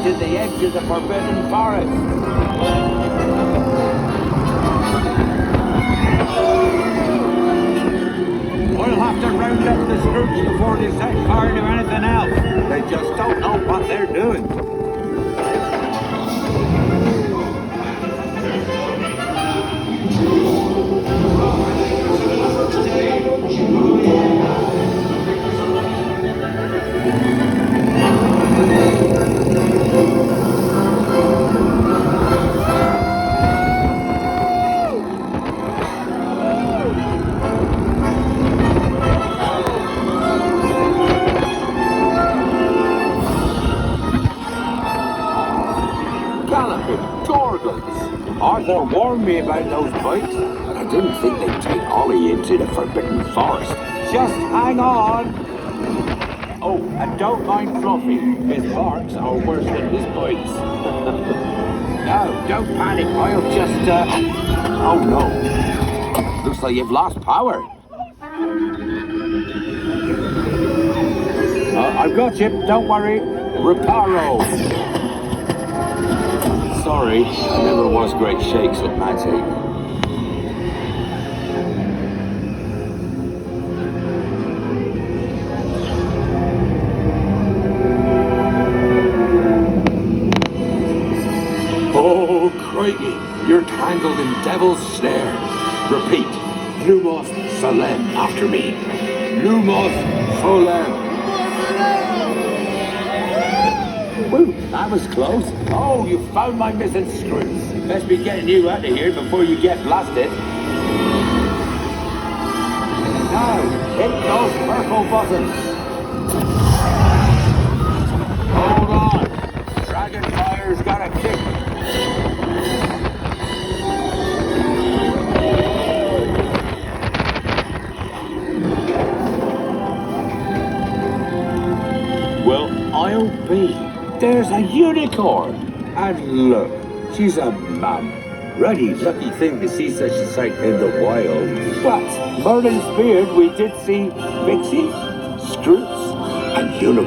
to the edge of the forbidden forest. We'll have to round up the Scroops before they set fire to anything else. They just don't know what they're doing. Arthur warned me about those bikes, but I didn't think they'd take Ollie into the forbidden forest. Just hang on. Oh, and don't mind Fluffy. His barks are worse than his bites. No, don't panic. I'll just, Oh, no. Looks like you've lost power. I've got you. Don't worry. Reparo. Sorry, I never was great shakes at magic. Oh, crikey, you're tangled in devil's snare. Repeat, Lumos Solem after me. Lumos Solem. Woo, that was close. Oh, you found my missing screws. Best be getting you out of here before you get blasted. Now, hit those purple buttons. Hold on. Dragonfire's got a kick. Well, I'll be. There's a unicorn! And look, she's a mum. Really lucky thing to see such a sight in the wild. But Merlin's beard, we did see Mixie, Scroops, and unicorns.